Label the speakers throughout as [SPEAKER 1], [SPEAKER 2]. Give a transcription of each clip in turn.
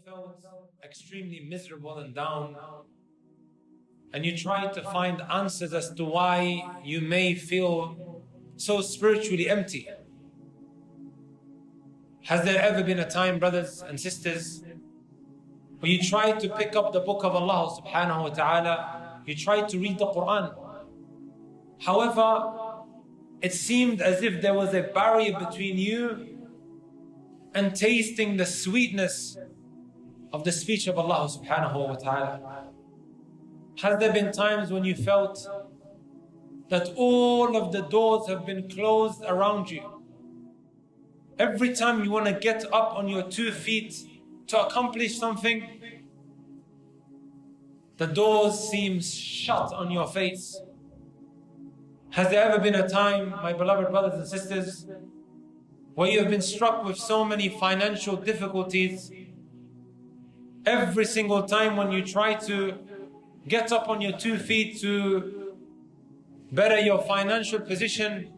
[SPEAKER 1] felt extremely miserable and down, and you try to find answers as to why you may feel so spiritually empty? Has there ever been a time, brothers and sisters, where you try to pick up the book of Allah subhanahu wa ta'ala, you try to read the Quran? However, it seemed as if there was a barrier between you and tasting the sweetness of the speech of Allah subhanahu wa ta'ala. Has there been times when you felt that all of the doors have been closed around you? Every time you want to get up on your 2 feet to accomplish something, the doors seem shut on your face. Has there ever been a time, my beloved brothers and sisters, where you have been struck with so many financial difficulties? Every single time when you try to get up on your 2 feet to better your financial position,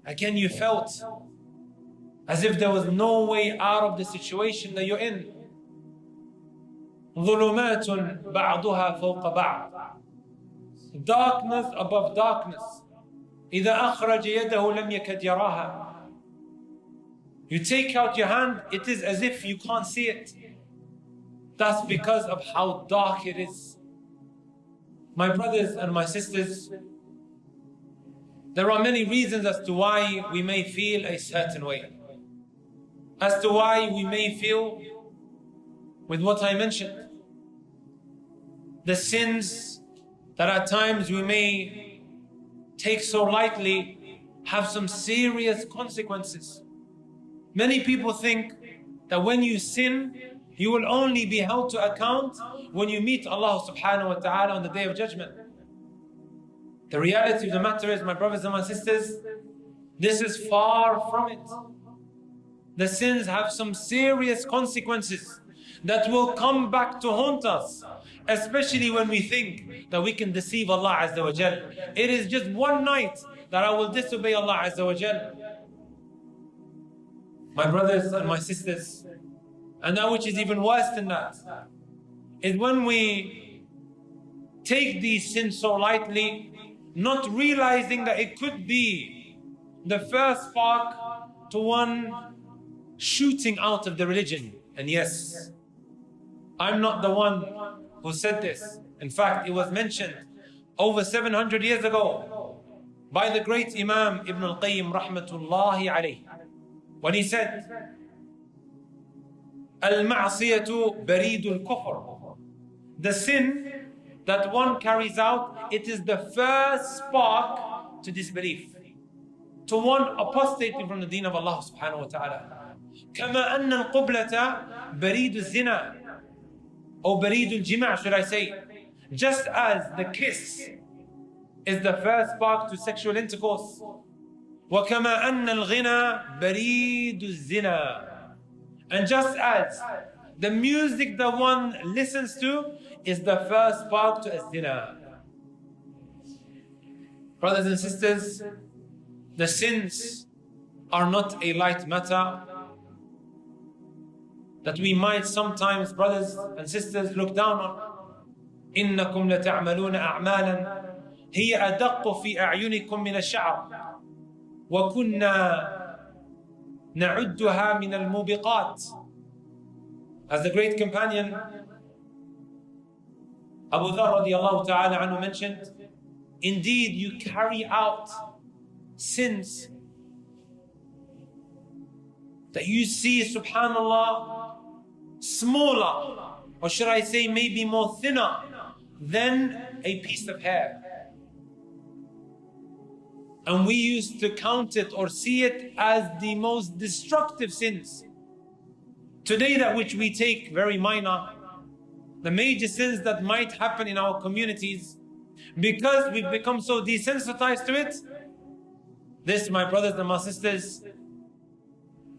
[SPEAKER 1] again you felt as if there was no way out of the situation that you're in. ظُلُمَاتٌ بَعْضُهَا فَوْقَ بَعْضٍ. Darkness above darkness. إِذَا أَخْرَجَ يَدَهُ لَمْ يَكَدْ يَرَاهَا. You take out your hand, it is as if you can't see it. That's because of how dark it is. My brothers and my sisters, there are many reasons as to why we may feel a certain way, as to why we may feel with what I mentioned. The sins that at times we may take so lightly have some serious consequences. Many people think that when you sin, you will only be held to account when you meet Allah subhanahu wa ta'ala on the Day of Judgment. The reality of the matter is, my brothers and my sisters, this is far from it. The sins have some serious consequences that will come back to haunt us, especially when we think that we can deceive Allah Azza wa Jal. It is just one night that I will disobey Allah Azza wa Jal. My brothers and my sisters, and that which is even worse than that, is when we take these sins so lightly, not realizing that it could be the first spark to one shooting out of the religion. And yes, I'm not the one who said this. In fact, it was mentioned over 700 years ago by the great Imam Ibn al-Qayyim rahmatullahi alayhi, when he said, Al-ma'siyatu baridul kufr. The sin that one carries out, it is the first spark to disbelief, to one apostating from the deen of Allah subhanahu wa ta'ala. كما أن القبلة بريد الزنا, or بريد الجماع, should I say. Just as the kiss is the first spark to sexual intercourse. وكما أن الغنى بريد الزنا. And just as the music that one listens to is the first spark to az-zina. Brothers and sisters, the sins are not a light matter that we might sometimes, brothers and sisters, look down on. إنكم لتعملون أعمالا هي أدق في أعينكم من الشعر وكنا نعدها من الموبقات. As the great companion Abu Dharr radiallahu ta'ala anhu mentioned, indeed you carry out sins that you see, subhanallah, smaller, or should I say maybe more thinner than a piece of hair. And we used to count it or see it as the most destructive sins. Today, that which we take very minor, the major sins that might happen in our communities, because we've become so desensitized to it, this, my brothers and my sisters,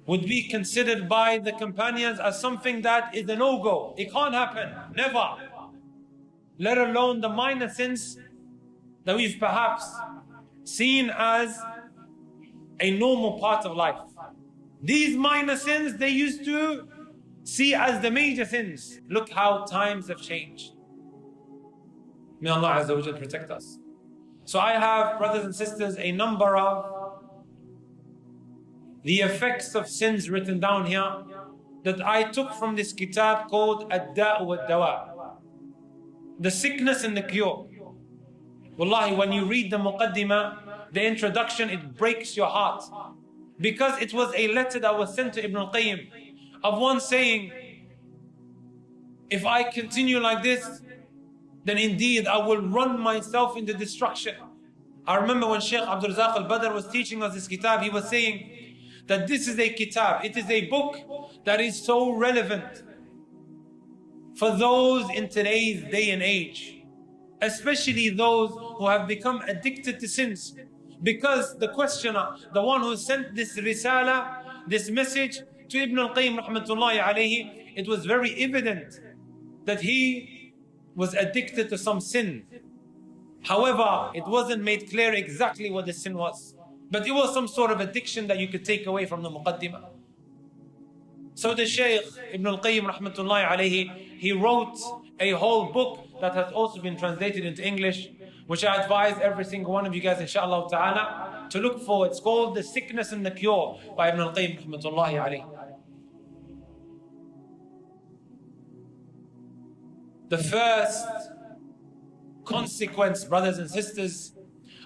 [SPEAKER 1] would be considered by the companions as something that is a no-go. It can't happen, never. Let alone the minor sins that we've perhaps seen as a normal part of life. These minor sins, they used to see as the major sins. Look how times have changed. May Allah Azza wa Jal protect us. So I have, brothers and sisters, a number of the effects of sins written down here that I took from this kitab called Ad-Da'u wa-Dawa, the sickness and the cure. Wallahi, when you read the muqaddimah, the introduction, it breaks your heart. Because it was a letter that was sent to Ibn al-Qayyim of one saying, if I continue like this, then indeed I will run myself into destruction. I remember when Shaykh Abdul Razak al-Badr was teaching us this kitab, he was saying that this is a kitab, it is a book that is so relevant for those in today's day and age, especially those who have become addicted to sins. Because the questioner, the one who sent this risala, this message to Ibn al-Qayyim rahmatullahi alayhi, it was very evident that he was addicted to some sin. However, it wasn't made clear exactly what the sin was. But it was some sort of addiction that you could take away from the muqaddimah. So the Shaykh Ibn al-Qayyim rahmatullahi alayhi, he wrote a whole book that has also been translated into English, which I advise every single one of you guys, inshallah ta'ala, to look for. It's called The Sickness and the Cure by Ibn al-Qayyim rahmatullahi alayhi. The first consequence, brothers and sisters,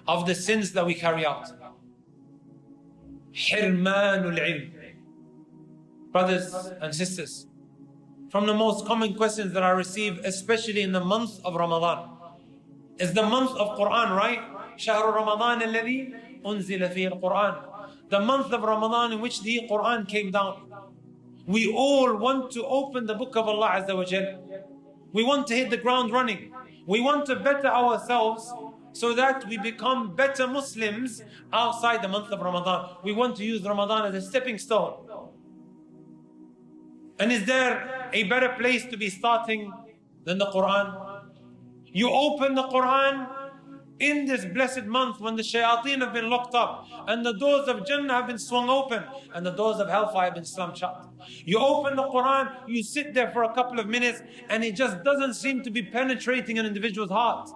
[SPEAKER 1] of the sins that we carry out, Hirmanul ilm. Brothers and sisters, from the most common questions that I receive, especially in the month of Ramadan, is the month of Quran, right? شهر رمضان الذي أنزل فيه القرآن. The month of Ramadan in which the Quran came down. We all want to open the book of Allah Azza wa Jal. We want to hit the ground running. We want to better ourselves so that we become better Muslims outside the month of Ramadan. We want to use Ramadan as a stepping stone. And is there a better place to be starting than the Quran? You open the Quran in this blessed month when the shayateen have been locked up and the doors of Jannah have been swung open and the doors of hellfire have been slammed shut. You open the Quran, you sit there for a couple of minutes and it just doesn't seem to be penetrating an individual's heart.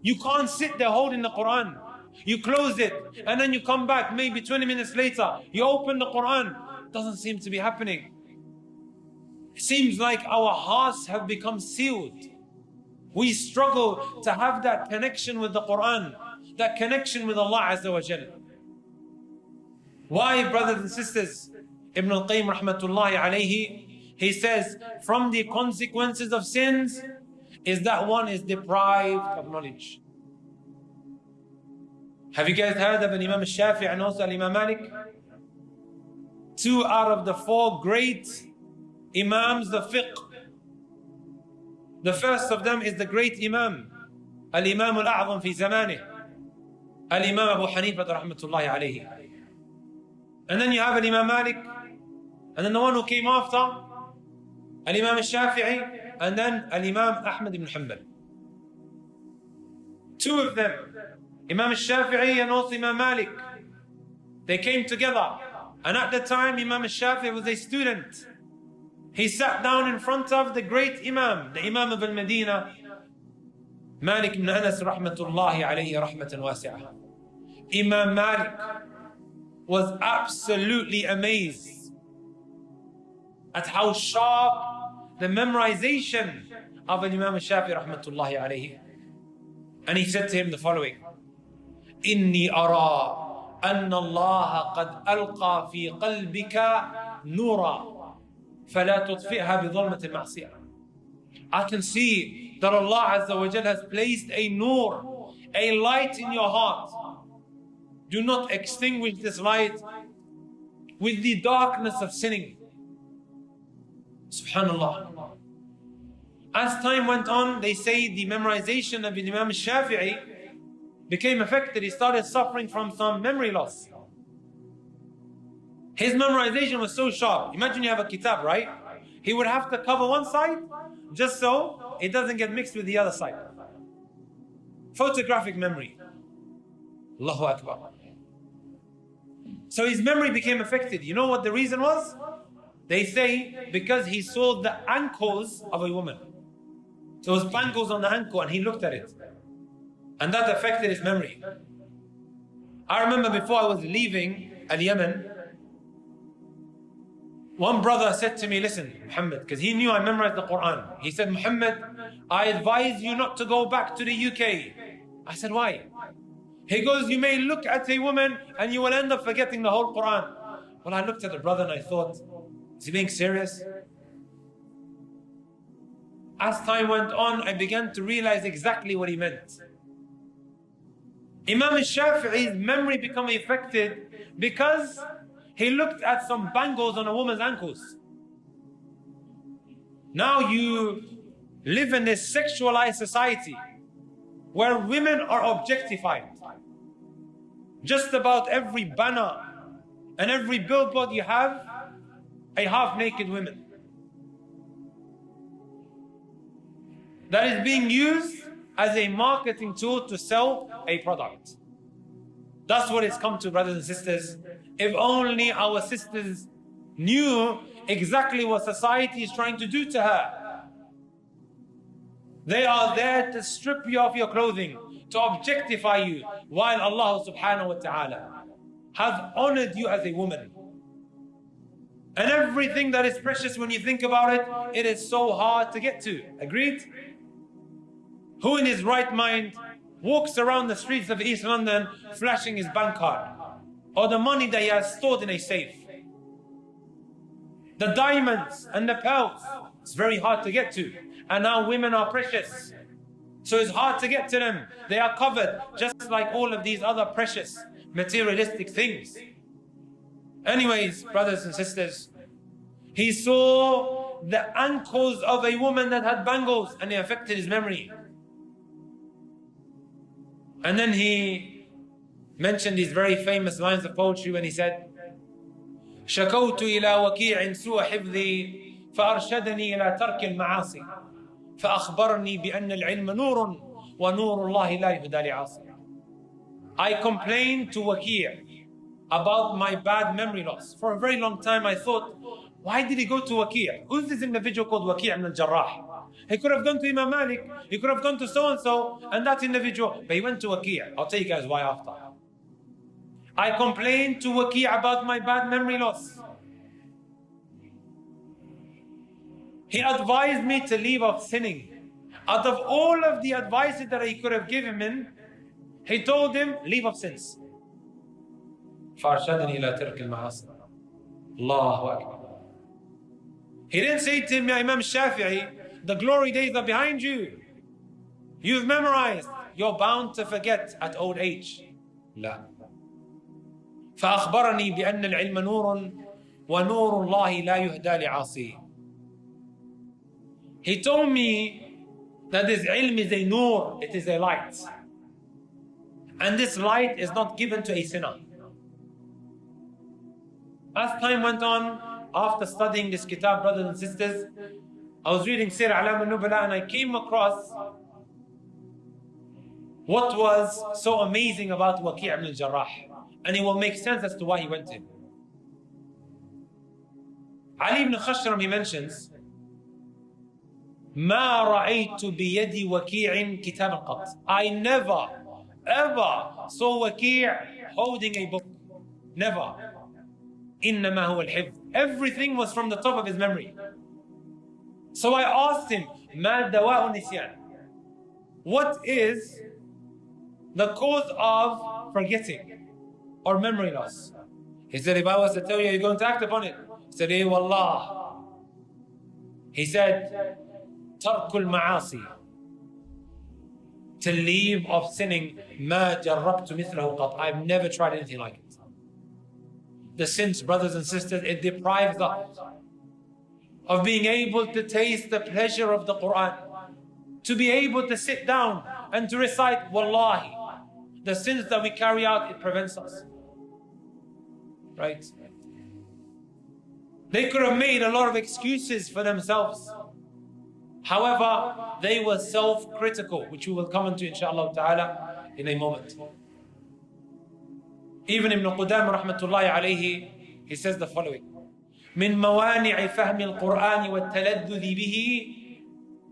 [SPEAKER 1] You can't sit there holding the Quran. You close it and then you come back maybe 20 minutes later. You open the Quran. It doesn't seem to be happening. It seems like our hearts have become sealed. We struggle to have that connection with the Quran, that connection with Allah Azza wa Jal. Why, brothers and sisters? Ibn al-Qayyim rahmatullahi alayhi, he says, from the consequences of sins is that one is deprived of knowledge. Have you guys heard of an Imam al-Shafi'i and also Imam Malik? Two out of the four great Imams of fiqh. The first of them is the great Imam, Al-Imam al-A'zam fi zamanih, Al-Imam Abu Hanifa rahmatullahi alayhi. And then you have Al-Imam Malik, and then the one who came after, Al-Imam al-Shafi'i, and then Al-Imam Ahmad ibn Hanbal. Two of them, Imam al-Shafi'i and also Imam Malik, they came together. And at the time, Imam al-Shafi'i was a student. He sat down in front of the great Imam, the Imam of al-Medina, Malik ibn Anas rahmatullahi alayhi rahmatan wasi'ah. Imam Malik was absolutely amazed at how sharp the memorization of Imam al-Shafi'i rahmatullahi alayhi. And he said to him the following, إني أرى أن الله قد ألقى في قلبك نورا فلا تطفئها بظلمة المعصية. I can see that Allah Azza wa Jal has placed a nur, a light in your heart. Do not extinguish this light with the darkness of sinning. Subhanallah. As time went on, they say the memorization of Imam al-Shafi'i became affected. He started suffering from some memory loss. His memorization was so sharp. Imagine you have a kitab, right? He would have to cover one side just so it doesn't get mixed with the other side. Photographic memory. Allahu Akbar. So his memory became affected. You know what the reason was? They say because he saw the ankles of a woman. So it was bangles on the ankle and he looked at it. And that affected his memory. I remember before I was leaving Yemen, one brother said to me, listen, Muhammad, because he knew I memorized the Quran. He said, Muhammad, I advise you not to go back to the UK. I said, why? He goes, you may look at a woman and you will end up forgetting the whole Quran. Well, I looked at the brother and I thought, is he being serious? As time went on, I began to realize exactly what he meant. Imam al-Shafi'i's memory became affected because he looked at some bangles on a woman's ankles. Now you live in this sexualized society where women are objectified. Just about every banner and every billboard you have a half-naked woman that is being used as a marketing tool to sell a product. That's what it's come to, brothers and sisters. If only our sisters knew exactly what society is trying to do to her. They are there to strip you of your clothing, to objectify you, while Allah subhanahu wa ta'ala has honored you as a woman. And everything that is precious, when you think about it, it is so hard to get to. Agreed? Who in his right mind walks around the streets of East London flashing his bank card or the money that he has stored in a safe? The diamonds and the pearls, it's very hard to get to. And now women are precious, so it's hard to get to them. They are covered just like all of these other precious materialistic things. Anyways, brothers and sisters, he saw the ankles of a woman that had bangles and it affected his memory. And then he mentioned these very famous lines of poetry when he said, شكوت إلى وكيع سوء حفظي فأرشدني إلى ترك المعاصي فأخبرني بأن العلم نور ونور الله لا يهدى لعاصي. I complained to Waki' about my bad memory loss. For a very long time I thought, why did he go to Waki'? Who's this individual called Waki' ibn al-Jarrah? He could have gone to Imam Malik, he could have gone to so-and-so, and that individual, but he went to Waki'. I'll tell you guys why after. I complained to Waki' about my bad memory loss. He advised me to leave off sinning. Out of all of the advices that he could have given him, he told him, leave off sins. فَأَرْشَدَنِي إِلَى تَرْكِ الْمَعَاصِي. Allahu Akbar. He didn't say to him, Ya Imam Shafi'i, the glory days are behind you. You've memorized. You're bound to forget at old age. لا. فأخبرني بأن العلم نور ونور الله لا يهدى لعاصي. He told me that this ilm is a nur, it is a light. And this light is not given to a sinner. As time went on, after studying this kitab, brothers and sisters, I was reading Sir Alam al-Nubala and I came across what was so amazing about Waki' ibn al-Jarrah. And it will make sense as to why he went to him. Ali ibn Khashram, he mentions, ما رأيت بيد وكيع كتابا قط. I never, ever saw Waki' holding a book. Never. إنما هو الحفظ. Everything was from the top of his memory. So I asked him, ما دواء النسيان? What is the cause of forgetting or memory loss? He said, if I was to tell you, you're going to act upon it. He said, eh, wallah. He said, ترك المعاصي, to leave off sinning. ما جربت مثله قط. I've never tried anything like it. The sins, brothers and sisters, it deprives us of being able to taste the pleasure of the Quran, to be able to sit down and to recite. Wallahi, the sins that we carry out, it prevents us. Right? They could have made a lot of excuses for themselves. However, they were self-critical, which we will come into inshallah ta'ala in a moment. Even Ibn Qudam rahmatullahi alayhi, he says the following: من موانع فهم القرآن والتلذذ به,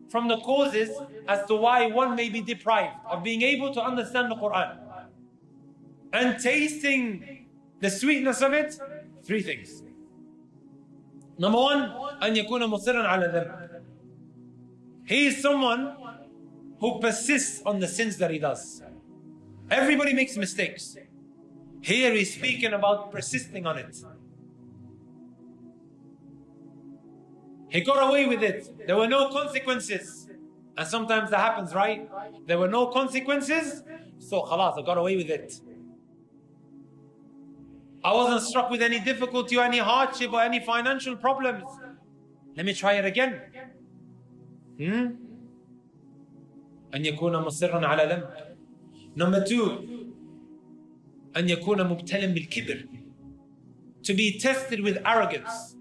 [SPEAKER 1] from the causes as to why one may be deprived of being able to understand the Quran and tasting the sweetness of it, three things. Number one, أن يكون مصرا على ذنب. He is someone who persists on the sins that he does. Everybody makes mistakes. Here he's speaking about persisting on it. He got away with it. There were no consequences. And sometimes that happens, right? There were no consequences, so khalas, I got away with it. I wasn't struck with any difficulty or any hardship or any financial problems. Let me try it again. أن يكون مصرا على ذنب. Number two, أن يكون مبتلا بالكبر. To be tested with arrogance.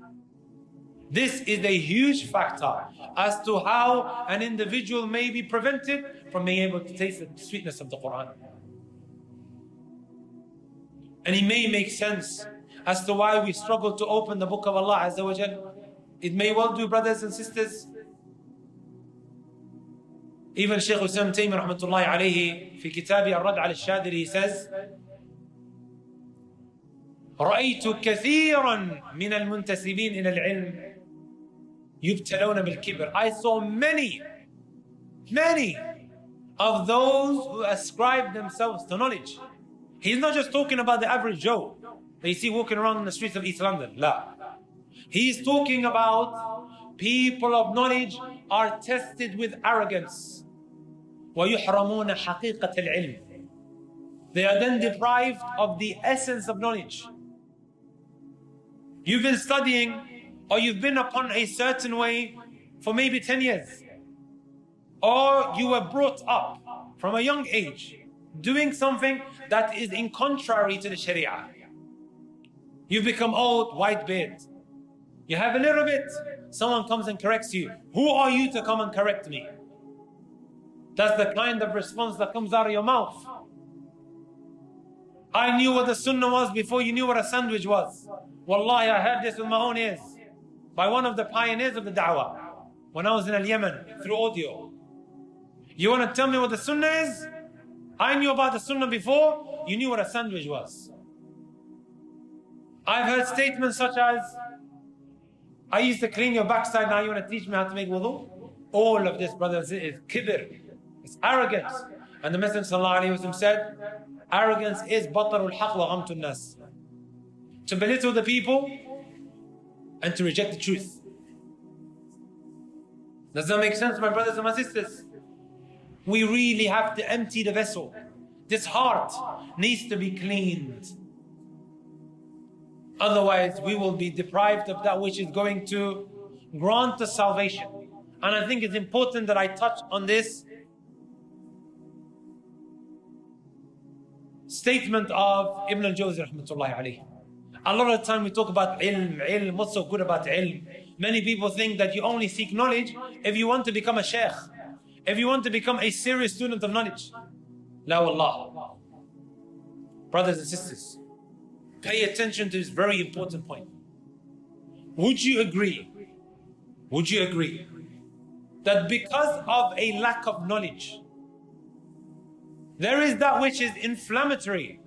[SPEAKER 1] This is a huge factor as to how an individual may be prevented from being able to taste the sweetness of the Quran. And it may make sense as to why we struggle to open the book of Allah Azza wa Jal. It may well do, brothers and sisters. Even Shaykh Islam Taymi rahmatullahi alayhi في كتاب الرد على الشاذلي, he says, رأيت كثيرا من المنتسبين إلى العلم يبتلون بالكبر. I saw many of those who ascribe themselves to knowledge. He's not just talking about the average Joe that you see walking around in the streets of East London. La. He's talking about people of knowledge are tested with arrogance. وَيُحْرَمُونَ حَقِيقَةَ الْعِلْمِ. They are then deprived of the essence of knowledge. You've been studying, or you've been upon a certain way for maybe 10 years. Or you were brought up from a young age doing something that is in contrary to the Sharia. You've become old, white beard. You have a little bit, someone comes and corrects you. Who are you to come and correct me? That's the kind of response that comes out of your mouth. I knew what the sunnah was before you knew what a sandwich was. Wallahi, I heard this with my own ears by one of the pioneers of the da'wah when I was in Yemen through audio. You want to tell me what the sunnah is? I knew about the sunnah before you knew what a sandwich was. I've heard statements such as, I used to clean your backside, now you want to teach me how to make wudu? All of this, brothers, is kibr. It's arrogance. And the Messenger ﷺ said, arrogance is batarul haqq wa ghamtun nas. To belittle the people and to reject the truth. Does that make sense, my brothers and my sisters? We really have to empty the vessel. This heart needs to be cleaned. Otherwise, we will be deprived of that which is going to grant us salvation. And I think it's important that I touch on this statement of Ibn al-Jawzi rahmatullahi alayhi. A lot of the time we talk about ilm, what's so good about ilm? Many people think that you only seek knowledge if you want to become a sheikh, if you want to become a serious student of knowledge. La wallah. Brothers and sisters, pay attention to this very important point. Would you agree that because of a lack of knowledge, there is that which is inflammatory,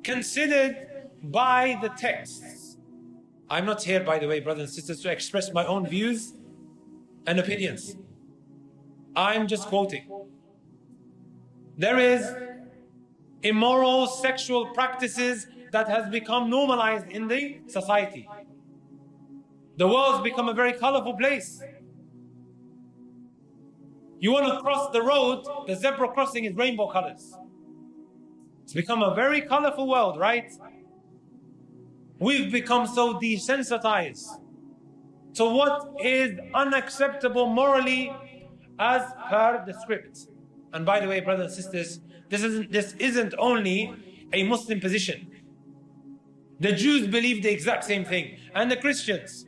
[SPEAKER 1] considered by the texts? I'm not here, by the way, brothers and sisters, to express my own views and opinions. I'm just quoting. There is immoral sexual practices that has become normalized in the society. The world's become a very colorful place. You want to cross the road, the zebra crossing is rainbow colors. It's become a very colorful world, right? We've become so desensitized to what is unacceptable morally as per the script. And by the way, brothers and sisters, this isn't only a Muslim position. The Jews believe the exact same thing, and the Christians.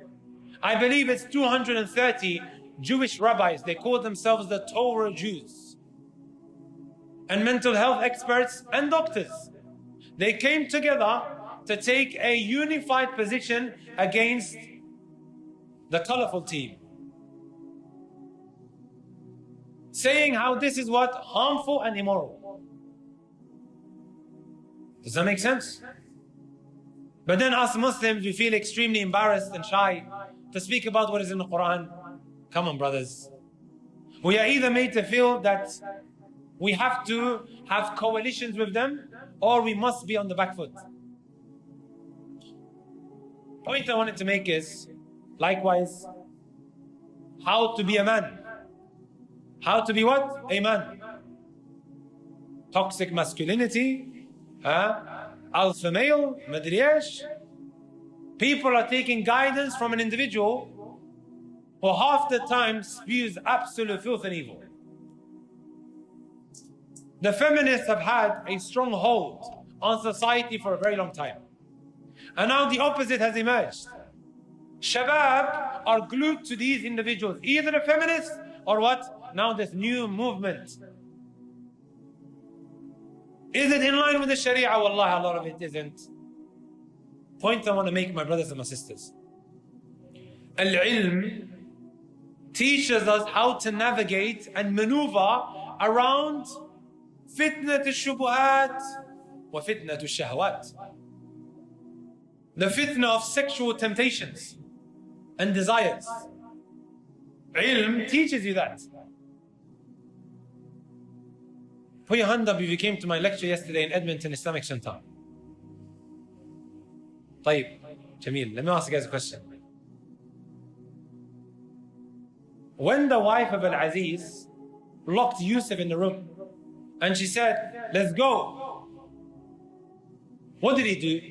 [SPEAKER 1] I believe it's 230 Jewish rabbis, they call themselves the Torah Jews, and mental health experts and doctors. They came together to take a unified position against the colorful team, saying how this is what? Harmful and immoral. Does that make sense? But then us Muslims, we feel extremely embarrassed and shy to speak about what is in the Quran. Come on, brothers. We are either made to feel that we have to have coalitions with them, or we must be on the back foot. Point I wanted to make is, likewise, how to be a man. How to be what? A man. Toxic masculinity, alpha male, madri esh. People are taking guidance from an individual who half the time spews absolute filth and evil. The feminists have had a strong hold on society for a very long time. And now the opposite has emerged. Shabab are glued to these individuals, either the feminists or what? Now this new movement. Is it in line with the Sharia? Wallahi, a lot of it isn't. Point I want to make, my brothers and my sisters. Al-ilm teaches us how to navigate and maneuver around fitnat al-shubuhat wa fitnat al-shahwat. The fitna of sexual temptations and desires. Ilm teaches you that. Put your hand up if you came to my lecture yesterday in Edmonton Islamic Center. طيب, Jamil, let me ask you guys a question. When the wife of Al-Aziz locked Yusuf in the room and she said, let's go, what did he do?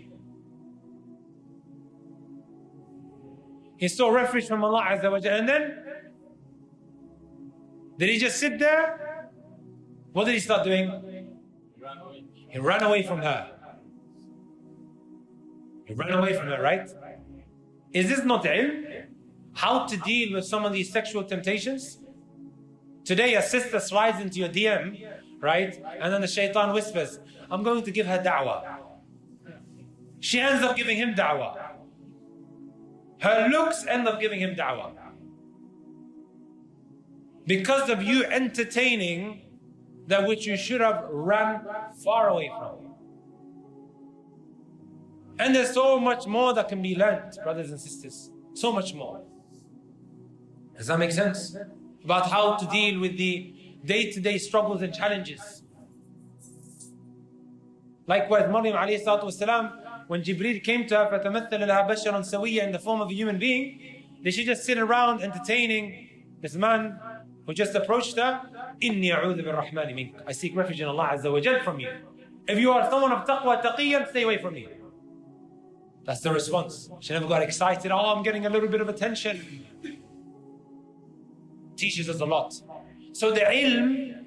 [SPEAKER 1] He sought refuge from Allah Azza wa Jalla, and then did he just sit there? What did he start doing? He ran away from her. He ran away from her, right? Is this not ilm? How to deal with some of these sexual temptations? Today a sister slides into your DM, right? And then the shaitan whispers, I'm going to give her da'wah. She ends up giving him da'wah. Her looks end up giving him da'wah. Because of you entertaining that which you should have run far away from. And there's so much more that can be learned, brothers and sisters. So much more. Does that make sense? About how to deal with the day-to-day struggles and challenges. Likewise, Maryam alayhi salatu wasalam, when Jibreel came to her, فَتَمَثَّلَ لَهَا بَشَرًا سَوِيًّا, in the form of a human being, did she just sit around entertaining this man who just approached her? إِنِّي أَعُوذُ بِالرَّحْمَنِ مِنْكَ, I seek refuge in Allah Azza wa Jal from you. If you are someone of taqwa, taqiyyan, stay away from me. That's the response. She never got excited. Oh, I'm getting a little bit of attention. Teaches us a lot. So the ilm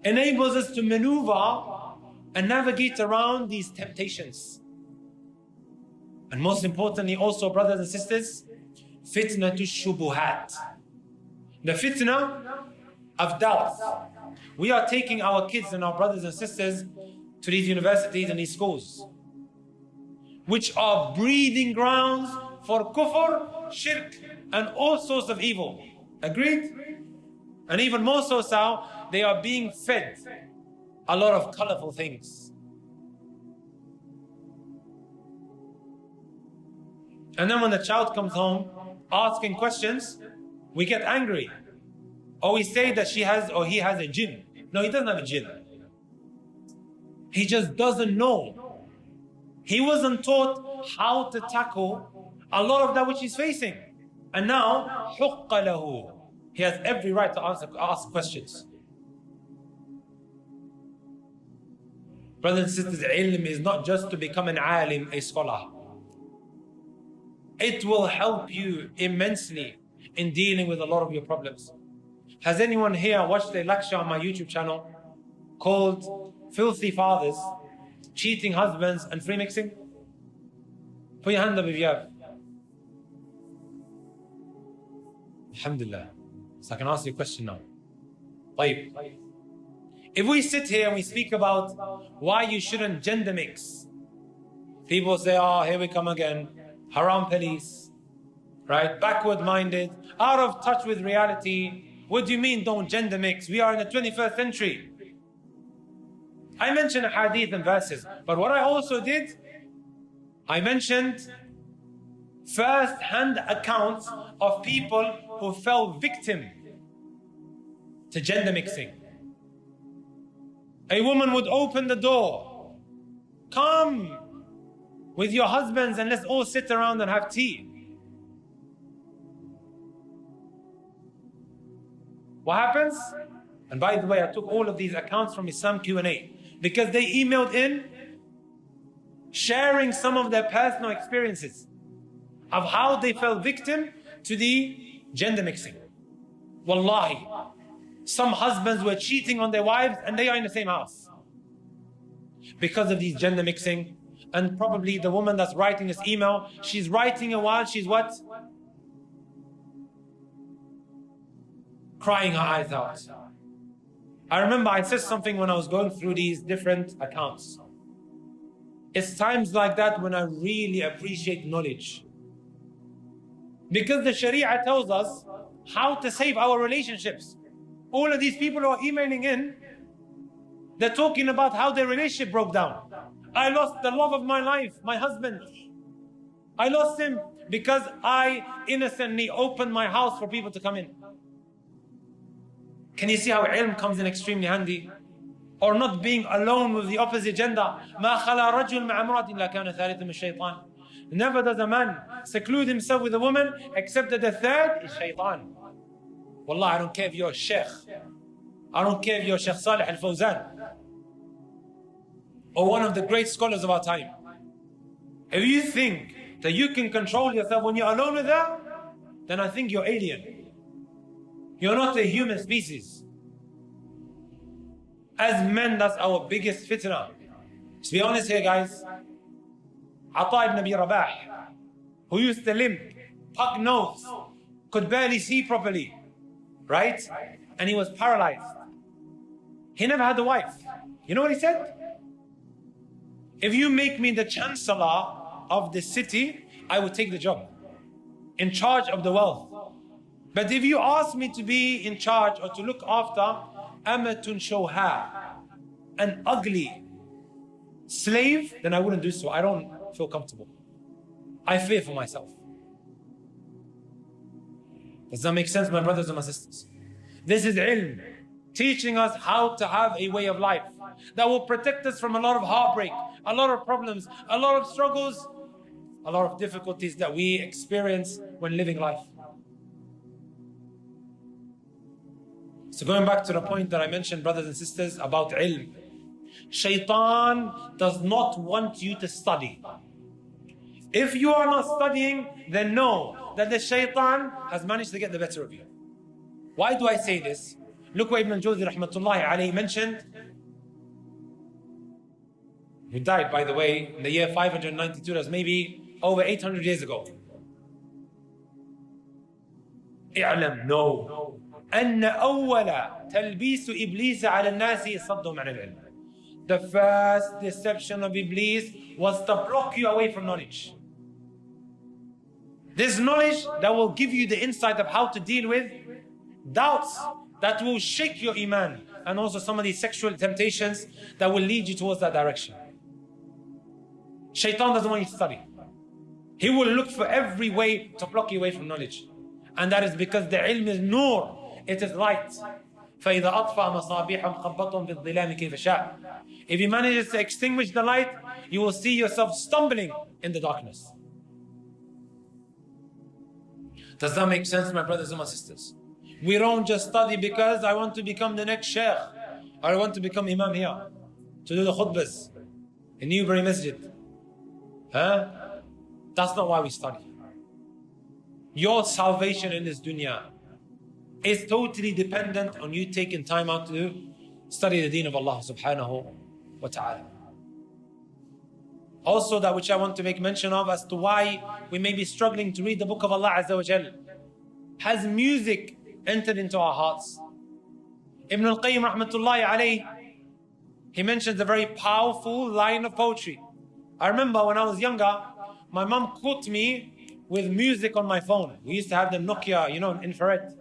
[SPEAKER 1] enables us to maneuver and navigate around these temptations. And most importantly also, brothers and sisters, fitna to shubuhat. The fitna of doubts. We are taking our kids and our brothers and sisters to these universities and these schools, which are breeding grounds for kufr, shirk, and all sorts of evil. Agreed? And even more so, they are being fed a lot of colorful things. And then when the child comes home asking questions, we get angry. Or we say that she has or he has a jinn. No, he doesn't have a jinn. He just doesn't know. He wasn't taught how to tackle a lot of that which he's facing. And now, حُقَّ لَهُ, he has every right to ask questions. Brothers and sisters, ilm is not just to become an alim, a scholar. It will help you immensely in dealing with a lot of your problems. Has anyone here watched a lecture on my YouTube channel called Filthy Fathers, Cheating Husbands and Free Mixing? Put your hand up if you have. Alhamdulillah. So I can ask you a question now. طيب. If we sit here and we speak about why you shouldn't gender mix, People say, oh, here we come again. Haram police, right? Backward minded, out of touch with reality. What do you mean don't gender mix? We are in the 21st century. I mentioned hadith and verses, but what I also did, I mentioned first-hand accounts of people who fell victim to gender mixing. A woman would open the door, come with your husbands and let's all sit around and have tea. What happens? And by the way, I took all of these accounts from Islam Q&A because they emailed in sharing some of their personal experiences of how they fell victim to the gender mixing. Wallahi, some husbands were cheating on their wives and they are in the same house because of these gender mixing. And probably the woman that's writing this email, she's writing it while she's what? Crying her eyes out. I remember I said something when I was going through these different accounts. It's times like that when I really appreciate knowledge. Because the Sharia tells us how to save our relationships. All of these people who are emailing in, they're talking about how their relationship broke down. I lost the love of my life, my husband. I lost him because I innocently opened my house for people to come in. Can you see how ilm comes in extremely handy? Or not being alone with the opposite gender. ما خلا رجل مع امرأة إلا كان ثالث من الشيطان. Never does a man seclude himself with a woman except that the third is shaitan. Wallah, I don't care if you're a sheikh. I don't care if you're Sheikh Salih al-Fawzan or one of the great scholars of our time. If you think that you can control yourself when you're alone with her, then I think you're alien. You're not a human species. As men, that's our biggest fitna. To be honest here, guys, Ata ibn Abi Rabah, who used to limp, pug nose, could barely see properly, right? And he was paralyzed. He never had a wife. You know what he said? If you make me the chancellor of the city, I will take the job, in charge of the wealth. But if you ask me to be in charge or to look after amatun shawha, an ugly slave, then I wouldn't do so. I don't feel comfortable. I fear for myself. Does that make sense, my brothers and my sisters? This is ilm, teaching us how to have a way of life that will protect us from a lot of heartbreak, a lot of problems, a lot of struggles, a lot of difficulties that we experience when living life. So going back to the point that I mentioned, brothers and sisters, about ilm. Shaitan does not want you to study. If you are not studying, then know that the shaitan has managed to get the better of you. Why do I say this? Look what Ibn al-Jawzi rahmatullahi alayhi mentioned. He died, by the way, in the year 592. That's maybe over 800 years ago. اعلم, know. أن أول تلبيس إبليس على الناس صدهم عن العلم. The first deception of Iblis was to block you away from knowledge. This knowledge that will give you the insight of how to deal with doubts that will shake your iman, and also some of these sexual temptations that will lead you towards that direction. Shaitan doesn't want you to study. He will look for every way to block you away from knowledge. And that is because the ilm is nur. It is light. فَإِذَا أَطْفَى مَصَابِيحًا خَبَّطًا بِالظِّلَامِ كَيْفَ شَاءَ. If he manages to extinguish the light, you will see yourself stumbling in the darkness. Does that make sense, my brothers and my sisters? We don't just study because I want to become the next sheikh, or I want to become imam here, to do the khutbahs in Newbury Masjid. That's not why we study. Your salvation in this dunya is totally dependent on you taking time out to study the deen of Allah subhanahu wa ta'ala. Also, that which I want to make mention of as to why we may be struggling to read the book of Allah Azza wa Jal. Has music entered into our hearts? Ibn al-Qayyim rahmatullahi alayhi, he mentions a very powerful line of poetry I remember when I was younger, my mom caught me with music on my phone. We used to have the Nokia, you know, infrared.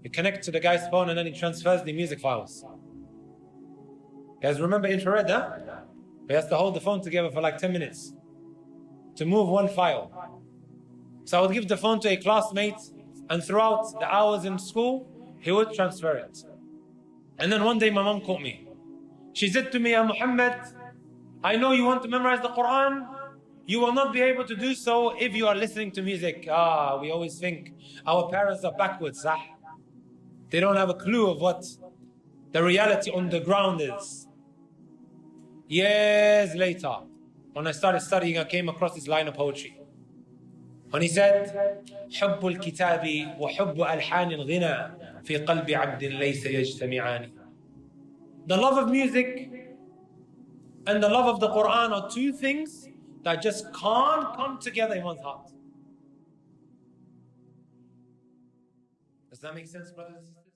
[SPEAKER 1] You connect to the guy's phone and then he transfers the music files. You guys remember infrared, huh? We has to hold the phone together for like 10 minutes to move one file. So I would give the phone to a classmate, and throughout the hours in school, he would transfer it. And then one day my mom caught me. She said to me, "Ya Muhammad, I know you want to memorize the Quran. You will not be able to do so if you are listening to music." We always think our parents are backwards. They don't have a clue of what the reality on the ground is. Years later, when I started studying, I came across this line of poetry. When he said, حب الكتاب وحب ألحان الغنى في قلب عبد ليس يجتمعان. The love of music and the love of the Quran are two things that just can't come together in one's heart. Does that make sense, brothers and sisters?